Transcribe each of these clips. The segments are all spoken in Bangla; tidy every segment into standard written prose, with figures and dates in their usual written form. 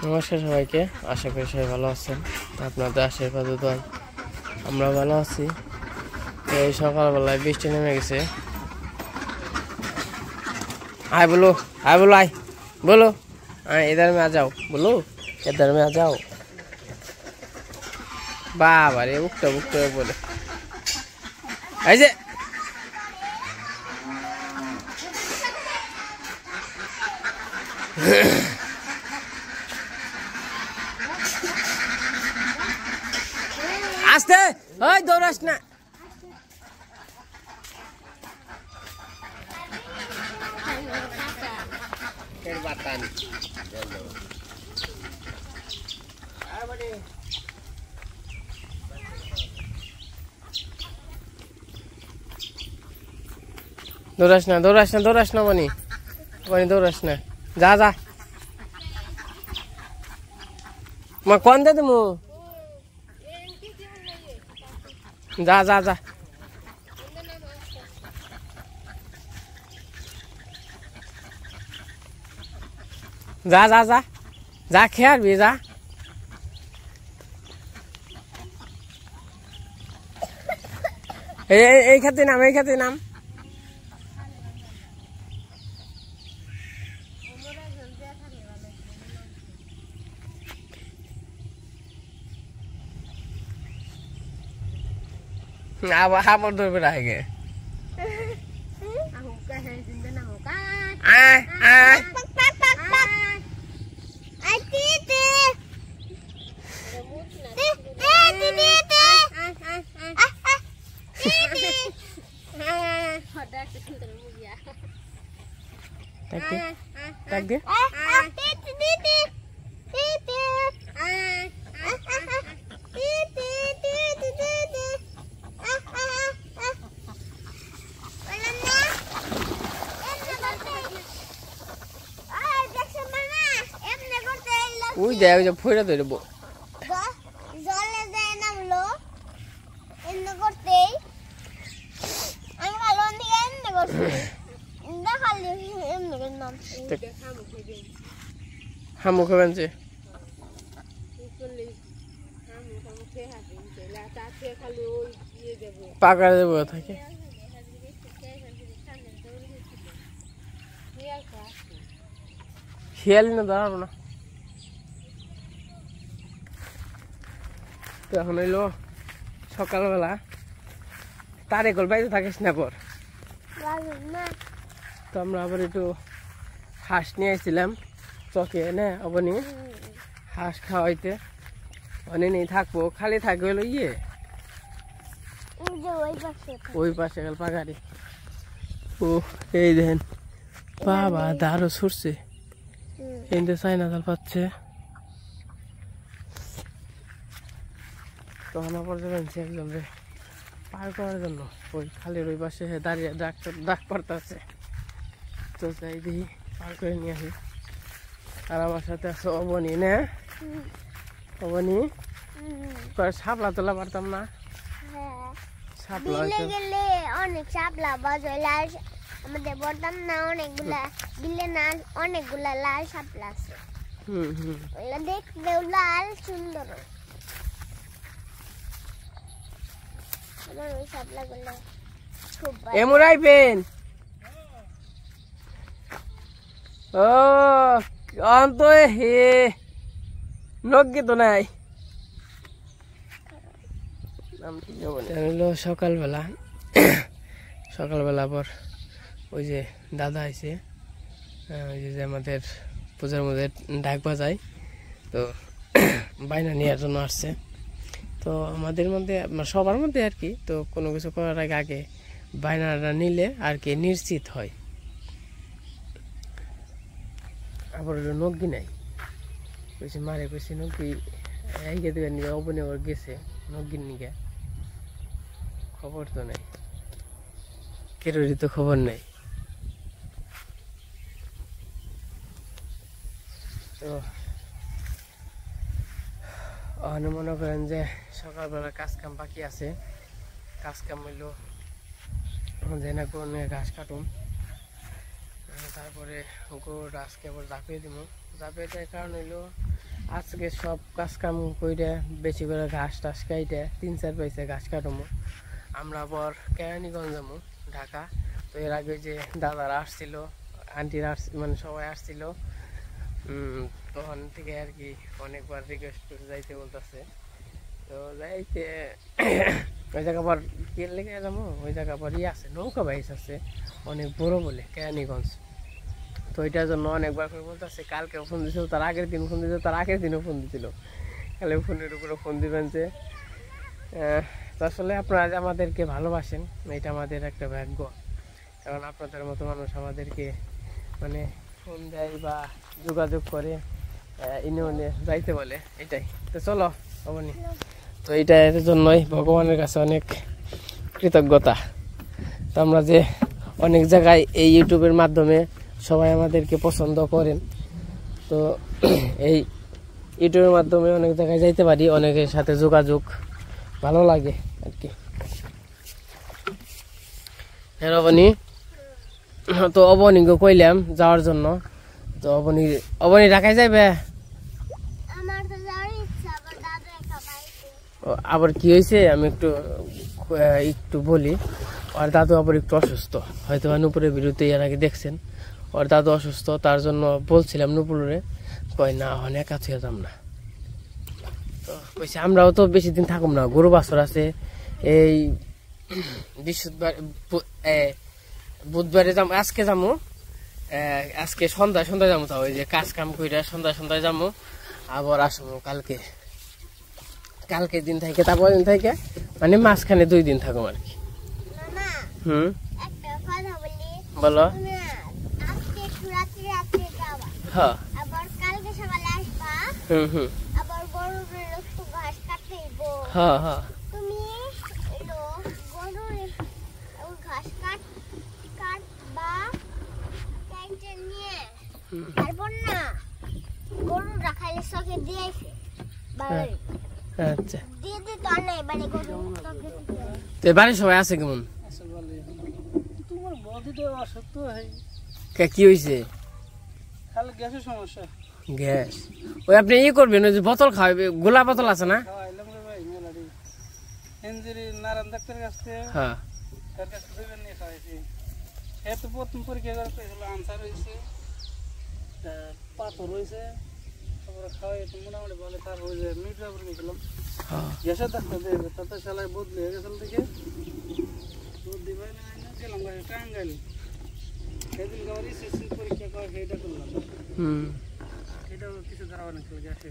নমস্কার সবাইকে, আশা করি সবাই ভালো আছেন। আপনাদের আশীর্বাদে দোয়ায় আমরা ভালো আছি। এই সকালবেলায় বৃষ্টি নেমে গেছে। आए बोलो आए बोलो इधर में आ जाओ, बोलो इधर में आ जाओ। बाबा रे उठते उठते बोले ऐसे आस्ते ओए दौड़ास ना। दौड़ास ना दौड़ास ना दौड़ास ना बनी बनी दौड़ास ना। जा जा मैं कौन दे तुम जा जा जा जा जा जा जा खेल भी जा। এই খাতে নাম এই খাতে নাম अब हापर दौड़ पे रहेंगे। ওই দেখ যে ফইরা ধরব জলে যায় নামলো এন্ড করতেই আমি ভালো দিকে এন্ড করতে দেখালি এমনি করে নাম হামু খাবেন যে পাকা দেব থাকে খেয়াল না দাঁড়াবো না। তো এখন হইলো সকালবেলা তারে কল বাইরে থাকিস না পর। তো আমরা আবার একটু হাঁস নিয়ে আসছিলাম চকে না অবনি হাঁস খাওয়াইতে অনেক নেই থাকবো খালি থাকবে হলো ইয়ে ওই পাশে গেল পাগাড়ি। ও এই দেখেন বাবা দারও ছুটছে এতে চাইনা জাল পাচ্ছে। তখন আবার যাবেনছি একজন রে পার করার জন্য ওই খালের ওই পাশে দাঁড়িয়ে ডাক পড়তেছে। তো যাই দেখি পার করে নিয়ে আসি। আর আমার সাথে আছে অবনী না অবনী শাপলা তোলা পারতাম না। শাপলা গেলে অনেক শাপলা বাজলে আমাদের বলতাম না অনেকগুলা বিলে না অনেকগুলা লাল শাপলা আছে। ওগুলা দেখতেও লাল সুন্দর। আমার ওই শাপলাগুলো খুব ভালো। এমরাই পেন ও অন্ত হে নগ্গে তো নাই সকালবেলা সকালবেলা আবার ওই যে দাদা আইছে ওই যে আমাদের পূজার মধ্যে ডাক বাজায় তো বাইনা নেওয়ার জন্য আসছে। তো আমাদের মধ্যে সবার মধ্যে আর কি তো কোনো কিছু করার আগে আগে বাইনাটা নিলে আর কি নিশ্চিত হয়। আবার নগ্গি নাই কইছে মারে কইছে নগ্গি এইকে দেবেন নিয়ে অবনে ওর গেছে নগ্গির নিকে খবর তো নাই কেরোরই তো খবর নাই। তো মনে করেন যে সকালবেলা কাজ কাম বাকি আছে। কাজ কাম হইলো যে না কোন ঘাস কাটুন তারপরে গরুটা আজকে আবার জাপিয়ে দিব। জাপিয়ে দেওয়ার কারণ হইলো আজকে সব কাজ কাম কইরা বেশি করে ঘাস টাস কাইটে 3-4 পয়সা ঘাস কাটমু। আমরা আবার কেরানীগঞ্জ যাবো ঢাকা। তো এর আগে যে দাদারা আসছিল, আন্টিরা মানে সবাই আসছিল, তখন থেকে আর কি অনেকবার রিকোয়েস্ট করে যাইতে বলতেছে। তো যাইতে ওই জায়গা আবার কে লেগে যাবো, ওই জায়গা আবার আছে নৌকা বাইস আছে অনেক বড় বলে কেরানীগঞ্জ। তো ওইটার জন্য অনেকবার করে বলতেছে, কালকেও ফোন দিয়েছিল, তার আগের দিন ফোন দিয়েছিল, তার আগের দিনও ফোন দিয়েছিল, কালে ফোনের উপরে ফোন দিবেন যে। তো আসলে আপনারা যে আমাদেরকে ভালোবাসেন এটা আমাদের একটা ভাগ্য, কারণ আপনাদের মতো মানুষ আমাদেরকে মানে ফোন দেয় বা যোগাযোগ করে ইউনিয়নে যাইতে বলে, এটাই। তো চলো অবনি, তো এটার জন্যই ভগবানের কাছে অনেক কৃতজ্ঞতা। তো আমরা যে অনেক জায়গায় এই ইউটিউবের মাধ্যমে সবাই আমাদেরকে পছন্দ করেন, তো এই ইউটিউবের মাধ্যমে অনেক জায়গায় যাইতে পারি, অনেকের সাথে যোগাযোগ ভালো লাগে আর কি। হ্যাঁ অবনি, তো অবনীকে কইলাম যাওয়ার জন্য। তো অবনী ঢাকায় যাইবে। আবার কি হয়েছে আমি একটু বলি। ওর দাদু আবার একটু অসুস্থ, হয়তো নুপুরের বিরুদ্ধে এর আগে দেখছেন। ওর দাদু অসুস্থ, তার জন্য বলছিলাম নুপুরে, কয় না অনেক কাছে যেতাম না। তো কইছে আমরাও তো বেশি দিন থাকুম না, গরু বাছর আছে। এই বৃহস্পতিবার বুধবারে যাবো, আজকে যাবো, আজকে সন্ধ্যায় যাবো। তাও ওই যে কাজ কাম কইরা সন্ধ্যায় যাবো, আবার আসবো কালকে দিন থেকে, তারপর দিন থেকে মানে মাঝখানে 2 দিন থাকুম আর কি। বলো। হ্যাঁ হ্যাঁ হ্যাঁ আচ্ছা। বাড়ির সবাই আছে কেমন? কি হয়েছে? গ্যাস? ওই আপনি ই করবেন, ওই যে বোতল খাওয়াবে, গোলা বোতল আছে না? হ্যাঁ প্রথম পরীক্ষা করে আনসার হয়েছে, পাথর হয়েছে, খাওয়াই মোটামুটি ভালো। তারপর মির্জাপুর গেছিলাম, গ্যাসের ডাক্তার দেবে, তাতে সেলাই বদলে গেছিল থেকে বদলি পাই না গেলাম টাঙ্গাইল। সেদিন আবার এসএসসি পরীক্ষা করে সেইটা করলাম, এটাও কিছু দাঁড়াবো না ছিল গ্যাসে।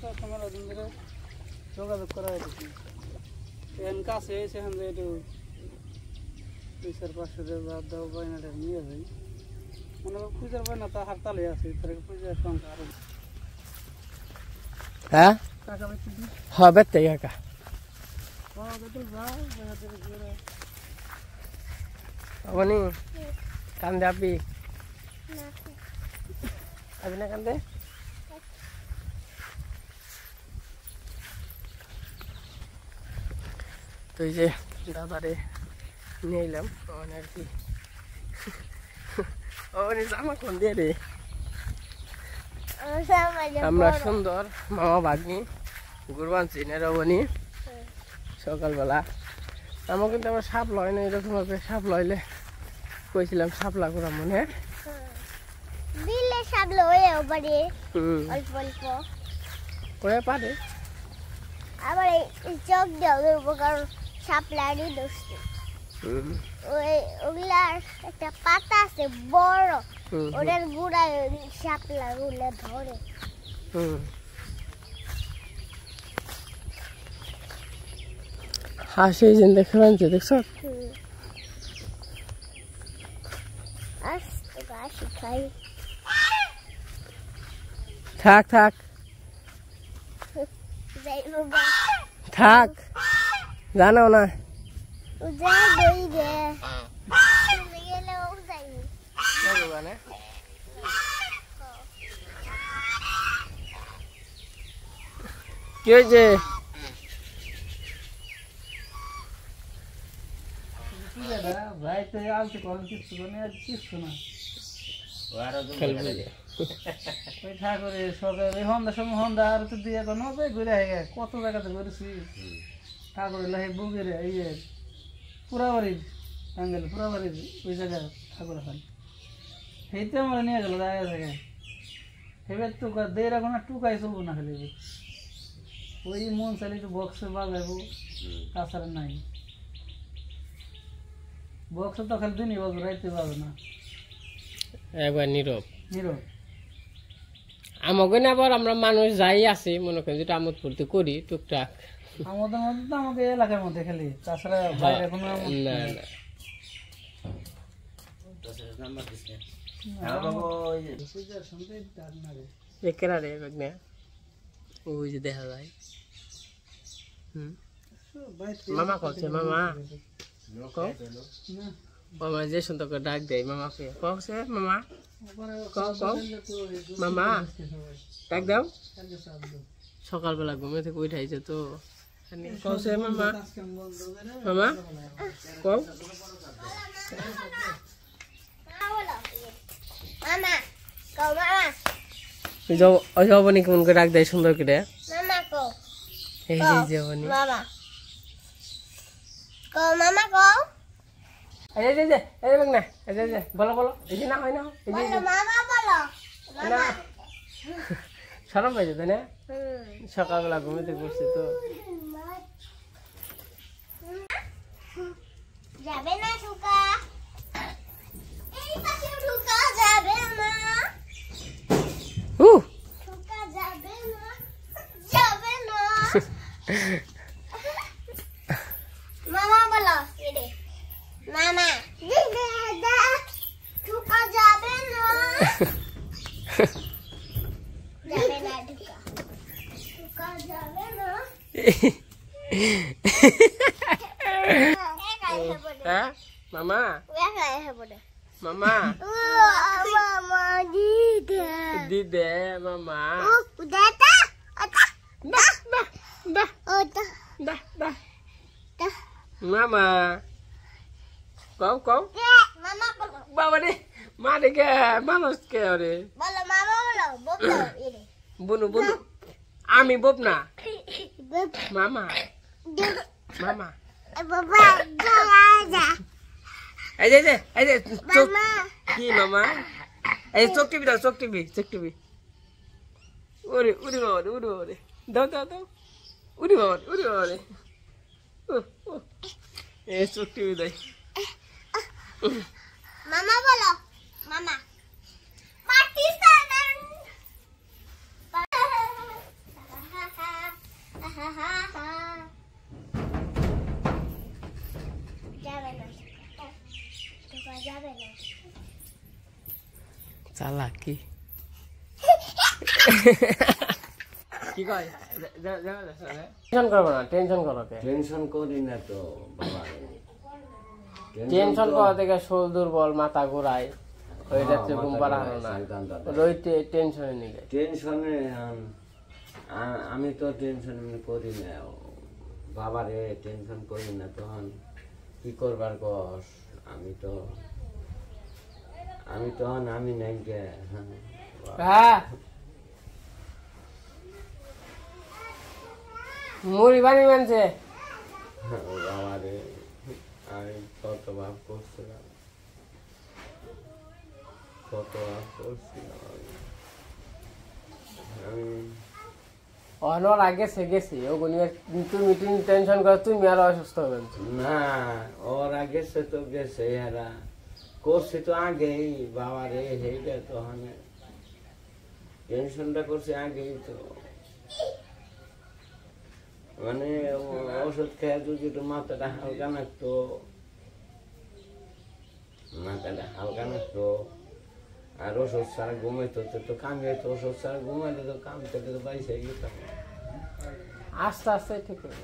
তো তোমার দিন ধরে যোগাযোগ করা হয়েছে, এখন কাছে এসে এখন একটু 200-500 বাদ দাও বায়নাটা নিয়ে যাই। মনে হয় পূজার বায়না তো হারতালে আছে, তার পূজার সংখ্যা আরো। হ্যাঁ হ্যাঁ বেতে কাকা অবনি কান্দে আপনি না কান্দে। তো এই যে দাদারে নিয়ে এলাম আর কি। অবনি জামা কোন দিয়ে রে? আমরা সুন্দর মামা ভাগ্নি গুরবান চিনের অবনি সকালবেলা। আমার কিন্তু আমার সাপ লয় না, এরকম ভাবে সাপ লইলে কইছিলাম সাপলা করা মনে করে পারে। আবার চোখ দেওয়া কারণ সাপলারই দোষ। ওগুলার একটা পাতা আছে বড়, ওটার গুড়ায় শাপলা গুলো ধরে। হাসি দেখে আনছে, দেখছ? থাক থাক থাক, জানো না কি হয়েছে? ভাই তো আলতে করেন কিছু না, কিছু না। ওই ঠাকুরের সকালে ওই হন্দা সময় হন্দা আর তো দিয়ে এখন ঘুরে আগে কত জায়গাতে ঘুরেছি ঠাকুরের লাহে বুকের এই যে পুরাবাড়ির টাঙ্গেল পুরাবাড়ির ওই জায়গায় ঠাকুর এখন সেইতে আমরা নিয়ে গেল জায়গা জায়গায় এবার তো দের এখন আর টুকাই চলবো না খালি ওই মন চাইলে একটু বক্সে বাজাবো তাছাড়া নাই বক্সে তো খালি দিনই বাজবো রাইতে বাজবো না একবার নীরব নীরব আমাকে না আবার আমরা মানুষ যাই আছি মনে করেন যেটা আমোদ ফুর্তি করি টুকটাক আমাদের মধ্যে তো আমাকে এলাকার মধ্যে খালি তাছাড়া বাইরে কোনো না না একেরা রে বেগনে ওই যে দেখা যায় মামা কচ্ছে মামা মামা যে সুন্দর করে ডাক দেয় মামাকে কছে মামা মামা ডাক দাও সকালবেলা ঘুমে থেকে উঠাইছে তো কছে মামা মামা কও মামা কও মামা ওই যাবনি কেমন করে ডাক দেয় সুন্দর করে মামা কও এই যে যাবনি মামা কও মামা কও এই যে এই বেগ না এই যে বলো বলো এই যে না হয় না এই যে বলো মামা বলো না শরম পাইছে তাই না সকালবেলা ঘুমিতে পড়ছি তো যাবে না ঢুকা এই পাশে ঢুকা যাবে না ঢুকা যাবে না মামা বলো এরে মামা ঢুকা যাবে না যাবে না ঢুকা যাবে না হ্যাঁ মামা মামা মামা দিদা দিদে মামা দাদা দা দা দা ওটা দা দা মামা কও মামা বলো বাবা রে মা দেখে মানুষ কে রে বলো মামা বলো বলো এরে বুনু বুনু আমি বব না মামা মামা বাবা দাদা এই যে চোখ মামা কি মামা এই চোখ টিভি দাও চোখ টিভি ওরে উড়ি বাবা রে দাও উড়ি বাবা রে এই চোখ টিভি দেয় মামা বলো মামা পাকিস্তান যাবে না চালা কি কি কয় টেনশন করবো না টেনশন করো কে টেনশন করি না তো বাবা টেনশন করা থেকে শরীর দুর্বল মাথা ঘোরায় ওই রাত্রে ঘুম পাড়া হলো না ওই টেনশনে নিয়ে টেনশনে আমি তো টেনশন করি না বাবারে টেনশন করি না তখন কি করবার কস আমি তখন আমি নাই গে হ্যাঁ মুড়ি বানি মানছে বাবারে আমি কত ভাব করছিলাম আমি অনর আগে সে গেছি ও তুমি টেনশন করো তুমি আর অসুস্থ হবেন না ওর আগে সে তো গেছে হেরা করছি তো আগেই বাবারে সেইটা তখন টেনশনটা করছি আগেই তো মানে ওষুধ খেয়ে যদি একটু মাথাটা হালকা নাকতো আর ওষুধ ছাড়া ঘুমাইতো তো কামিয়ে তো ওষুধ ছাড়া ঘুমাইলে তো কাম করতে তো বাইসে গেতাম আস্তে আস্তে ঠিক হবে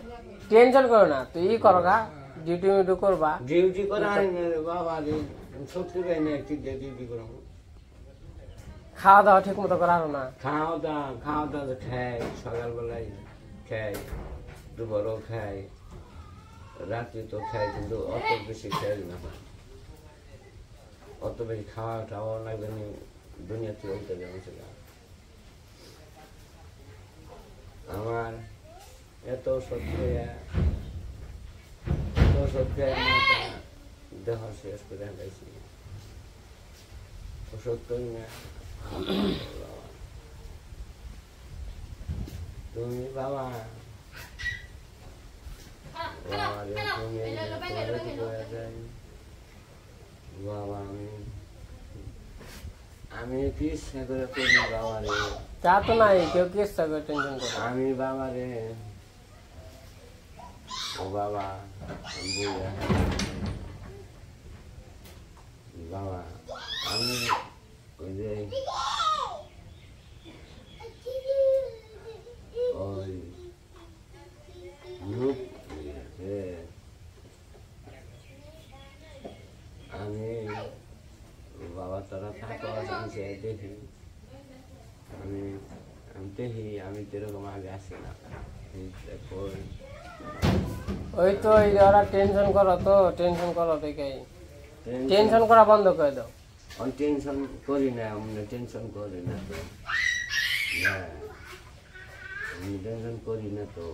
টেনশন করো না তুই ই করো গা ডিউটি করবা ডিউটি করা হয় না রে বাবা রে সত্যি পাই না ঠিক ডিউটি করবো খাওয়া দাওয়া ঠিক মতো করানো না খাওয়া দাওয়া খাই সকালবেলায় খাই দুপুরও খাই রাত্রি তো খাই কিন্তু অত বেশি খাই না অত বেশি খাওয়া টাওয়া লাগবে না দুনিয়া থেকে উল্টে যাচ্ছিল। আমার এত ওষুধ খেয়ে মাথা দেহ শেষ করে ফেলাইছি। ওষুধ করি না তুমি বাবা, বাবা আমি কি ইচ্ছা করে করি বাবা রে, তা তো নাই, কেউ কি ইচ্ছা করে টেনশন করে? আমি বাবা রে, ও বাবা বাবা আমি ওই যে ওই রূপ আমি বাবা তোরা থাকো দেখি, আমি দেখি আমি যেরকম আগে আসি না। ওই তো ওরা টেনশন করো তো, টেনশন করো দেখেই টেনশন করা বন্ধ করে দাও। টেনশন করি না, আমি টেনশন করি না তো, আমি টেনশন করি না তো।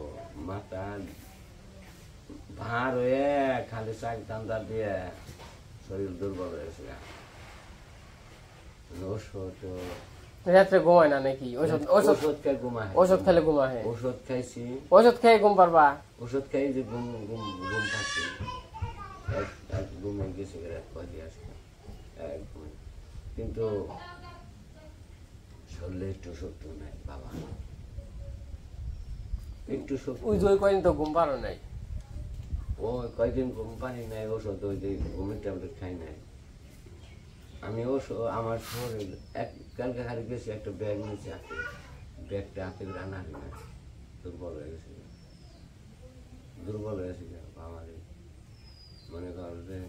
মাথা ভার হয়ে খালি শাক ধান্দা দিয়ে শরীর দুর্বল হয়েছে। ওষুধ রাত্রে ঘুমায় না নাকি? ওষুধ খেয়ে ঘুমায়, ওষুধ খেলে ঘুমায়। ওষুধ খাইছি, ওষুধ খেয়ে ঘুম পারবা? ওষুধ খাই যে ঘুম ঘুম ঘুম পাচ্ছি, ঘুমে গেছে কদিন আসবে কিন্তু শরীরে একটু শক্তি নাই বাবা, একটু শক্তি। ওই যে কয়দিন তো ঘুম পারো নাই? ও কয়দিন ঘুম পানি নাই, ওষুধ ওই যে ঘুমের ট্যাবলেট খাই নাই আমি। ওষুধ আমার শরীর কালকে খালি গেছি, একটা ব্যাগ নিয়েছি হাতে, ব্যাগটা হাতে রান্না না, দুর্বল হয়ে গেছিল, দুর্বল হয়েছিল বাবা রে। মনে কর যে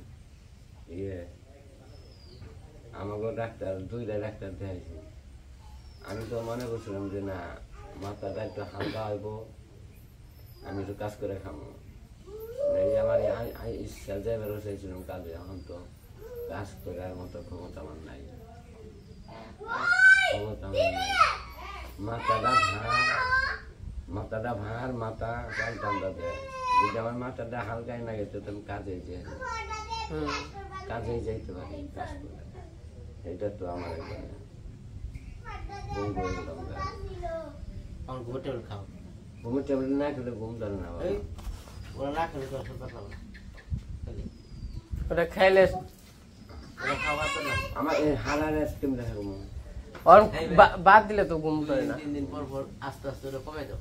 আমাকে ডাক্তার দুইটা ডাক্তার দেখাইছি, আমি তো মনে করছিলাম যে না মাথাটা একটু হালকা হইব, আমি একটু কাজ করে খাবো, আমার ইচ্ছা যাইবার চাইছিলাম কাজে। এখন তো কাজ করার মতো ক্ষমতা আমার নাই, ক্ষমতা আমার নাই। মাথাটা ভার, মাথা টান্ডা দেয়। যদি আমার মাথাটা হালকাই না গেছে তো আমি কাজেই যাইতে পারি, কাজ করে। এটা তো আমার ঘুমের ট্যাবলেট খাও, ঘুমের ট্যাবলেট না খেলে ঘুম ধরে না বাবা। ওরা না খেলে ওটা খাইলে আমার হালার আইসক্রিম দেখা ঘুম বাদ দিলে তো ঘুম ধরে না। 3 দিন পর পর আস্তে আস্তে কমে দাও।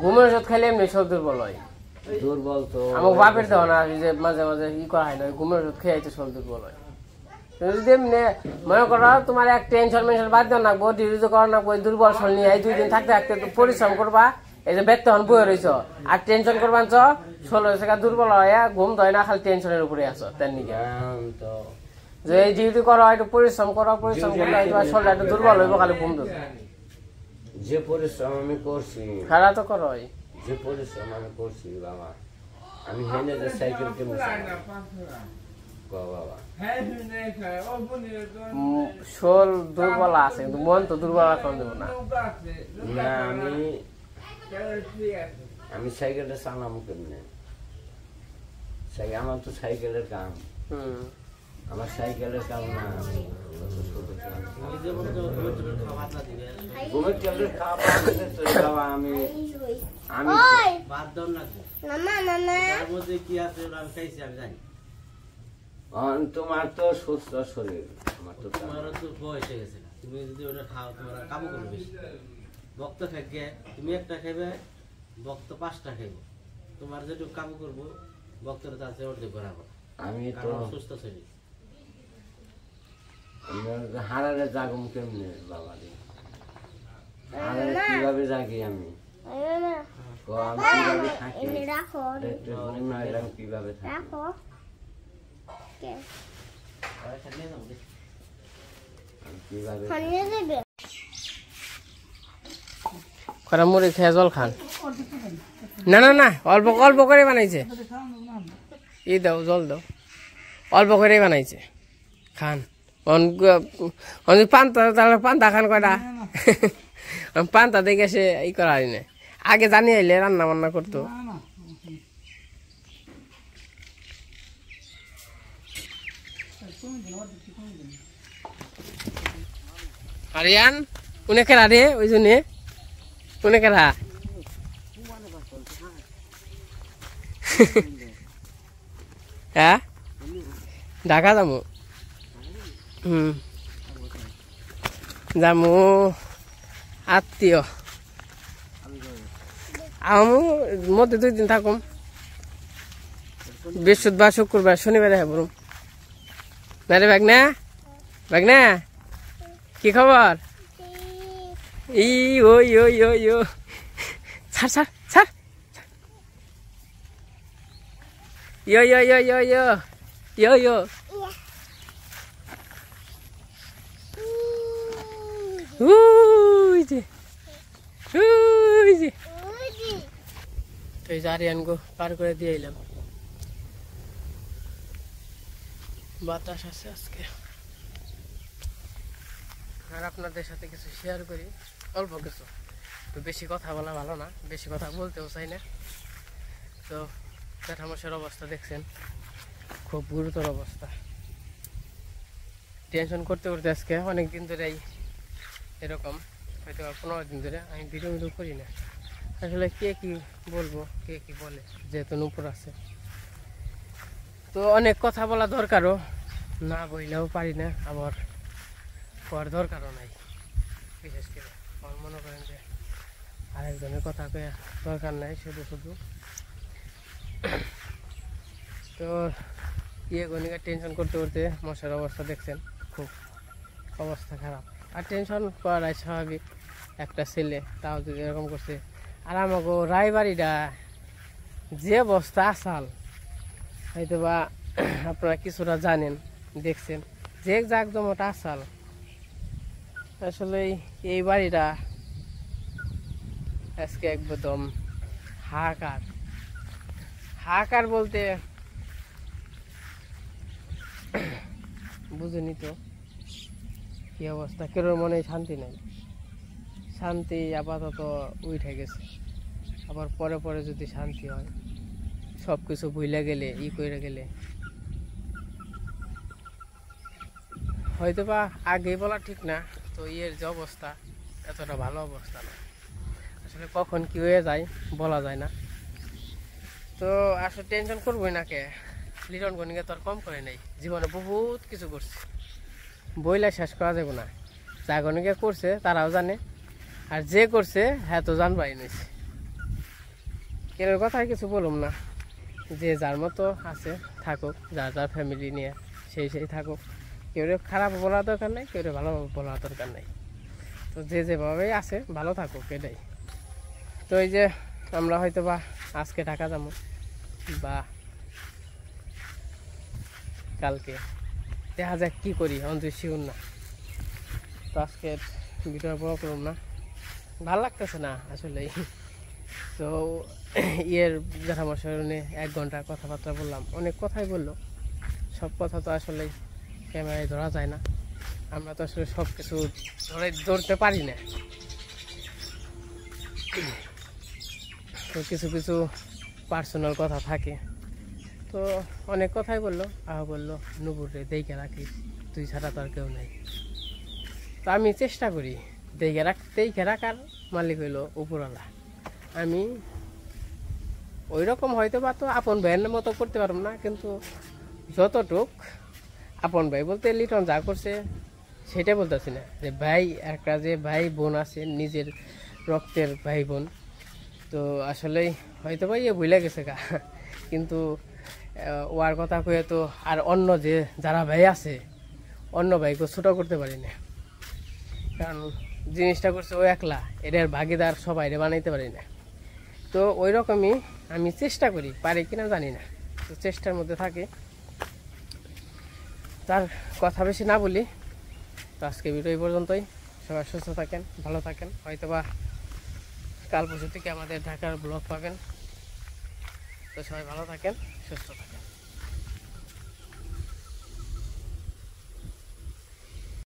ঘুমের ওষুধ খাইলে এমনি সব দুর্বল হয়। দুর্বল তো আমার বাপের দেওয়া না, যে মাঝে মাঝে ই করা হয় না, ঘুমের ওষুধ খেয়ে তো সব দুর্বল হয়। যদি এমনি মনে করো তোমার এক টেনশন মেনশন বাদ দেওয়া নাকবো, ডিউটি করা নাকবো, দুর্বল শরীর নিয়ে 2 দিন থাকতে থাকতে পরিশ্রম করবা, এই যে ব্যর্থ হন বয়ে রয়েছ আর টেনশন করবা ষোলো টাকা দুর্বল হয়, ঘুম ধরে না, খালি টেনশনের উপরে আসো। তেমনি যে এই ডিউটি করো, একটু পরিশ্রম করো, পরিশ্রম করলে শরীরটা একটু দুর্বল হইব, খালি ঘুম ধরবে। যে পরিশ্রম আমি করছি, খেলা তো করো, যে পরিশ্রম আমি করছি বাবা, আমি হেনে যে সাইকেল কেমন বাবা, শোল দুর্বল আছে কিন্তু মন তো দুর্বল এখন দেবো না। না আমি সাইকেলটা চালাবো কেমনে? আমার তো সাইকেলের কাম, আমার সাইকেলের কাম না। ঘুমের ট্যাবলেট খাওয়া আমি কি আছে আমি খাইছি, আমি জানি। তোমার তো সুস্থ শরীর, আমার তো তোমারও তো বয়স হয়ে গেছে, তুমি যদি ওটা খাও তোমার কাবু করবে বেশি। ভক্ত খাইকে তুমি একটা খাইবে, ভক্ত 5টা খাইব, তোমার যেটুকু কাবু করবো ভক্তরা তার চেয়ে অর্ধেক করাবো। আমি তো সুস্থ শরীর, হারারে জাগম কেমনে বাবা রে? হারারে কিভাবে জাগি আমি? আমি কিভাবে থাকি? আমি কিভাবে থাকি? করা মুড়ি খেয়ে জল খান। না না না, অল্প অল্প করে বানাইছে, ই দাও জল দাও, অল্প করে বানাইছে। খান পান্তা তাহলে পান্তা খান কয়টা পান্তা দেখে সে ই করা হয় না আগে জানি আইলে রান্না বান্না করতো না না আরিয়ান উনি কেরা রে ওই জন্য উনি কেরা হ্যাঁ ঢাকা যাবো যাবো আত্মীয় আমি মধ্যে 2 দিন থাকুম বৃহস্পতিবার শুক্রবার শনিবারে হ্যাঁ বলুম না রে বাগনা কি খবর ই ওই ওই ওই ও ছাড় ছাড় ছাড় ইয়ো ইয়ো ইয়ো ইয়ো ইয়ো ইয়ো ইয়ো উই যে তো এই যে আরিয়ানগো পার করে দিয়ে এলাম বাতাস আছে আজকে আর আপনাদের সাথে কিছু শেয়ার করি অল্প কিছু তো বেশি কথা বলা ভালো না বেশি কথা বলতেও চাই না তো জ্যাঠামশাইয়ের অবস্থা দেখছেন খুব গুরুতর অবস্থা টেনশন করতে করতে আজকে অনেক দিন ধরেই এরকম হয়তো 15 দিন ধরে আমি ভিডিও করি না আসলে কে কি বলবো কে কি বলে যেহেতু উপর আছে তো অনেক কথা বলা দরকারও না বললেও পারি না আবার পড়ার দরকারও নাই বিশেষ করে আমার মনে করেন যে আরেকজনের কথা কয়ে দরকার নাই শুধু শুধু তো গণিকা টেনশন করতে করতে মশার অবস্থা দেখছেন খুব অবস্থা খারাপ আর টেনশন করাই স্বাভাবিক একটা ছেলে তাও যদি এরকম করছে আর আমাকে রায়বাড়িটা যে অবস্থা আসাল হয়তো বা আপনারা কিছুটা জানেন দেখছেন যে জাকজমট আসাল আসলে এই বাড়িটা আজকে একদম হাহাকার হাহাকার বলতে বুঝেনি তো কি অবস্থা কেউ মনে শান্তি নাই শান্তি আপাতত উঠে গেছে আবার পরে পরে যদি শান্তি হয় সব কিছু ভুলে গেলে ই করে গেলে হয়তো বা আগে বলা ঠিক না তো এর যে অবস্থা এতটা ভালো অবস্থা না আসলে কখন কি হয়ে যায় বলা যায় না তো আসলে টেনশন করবোই না কে লিটন গণিকে তো আর কম করে নাই জীবনে বহুত কিছু করছে বইলা শেষ করা যাবে না যা গণিকে করছে তারাও জানে আর যে করছে হ্যাঁ তো জানবাই নিছে কেন কথা কিছু বলুম না যে যার মতো আছে থাকুক যার যার ফ্যামিলি নিয়ে সেই থাকুক কেউ খারাপ বলার দরকার নেই কেউ ভালো বলার দরকার নেই তো যে যেভাবেই আছে ভালো থাকুক এটাই তো এই যে আমরা হয়তো বা আজকে ঢাকা যাবো বা কালকে দেখা যাক কি করি অন্তত শিউর না তো আজকে ভিডিও বড় করুন না ভালো লাগতেছে না আসলে তো জ্যাঠামশাই নিয়ে 1 ঘন্টা কথাবার্তা বললাম অনেক কথাই বললো সব কথা তো আসলে ক্যামেরায় ধরা যায় না আমরা তো আসলে সব কিছু ধরতে পারি না তো কিছু কিছু পার্সোনাল কথা থাকে তো অনেক কথাই বললো বললো নুপুরে দেখে রাখিস তুই ছাড়া তো আর কেউ নেই তো আমি চেষ্টা করি দেখে রাখার মালিক হইলো উপরওয়ালা আমি ওই রকম হয়তো বা তো আপন ভাইয়ের মতো করতে পারবো না কিন্তু যতটুক আপন ভাই বলতে লিটন যা করছে সেটা বলতেছি না যে ভাই একটা যে ভাই বোন আছে নিজের রক্তের ভাই বোন তো আসলেই হয়তো ভাই ভুলে গেছে গা কিন্তু ওর কথা কয়ে তো আর অন্য যে যারা ভাই আছে অন্য ভাইকে ছোটো করতে পারি না কারণ জিনিসটা করছে ও একলা এটার ভাগিদার সবাই বানাইতে পারি না তো ওই রকমই আমি চেষ্টা করি পারি কিনা জানি না তো চেষ্টার মধ্যে থাকি তার কথা বেশি না বলি তো আজকে ভিডিও এই পর্যন্তই সবাই সুস্থ থাকেন ভালো থাকেন হয়তোবা কাল পরশু থেকে আমাদের ঢাকার ব্লগ পাবেন তো সবাই ভালো থাকেন সুস্থ থাকেন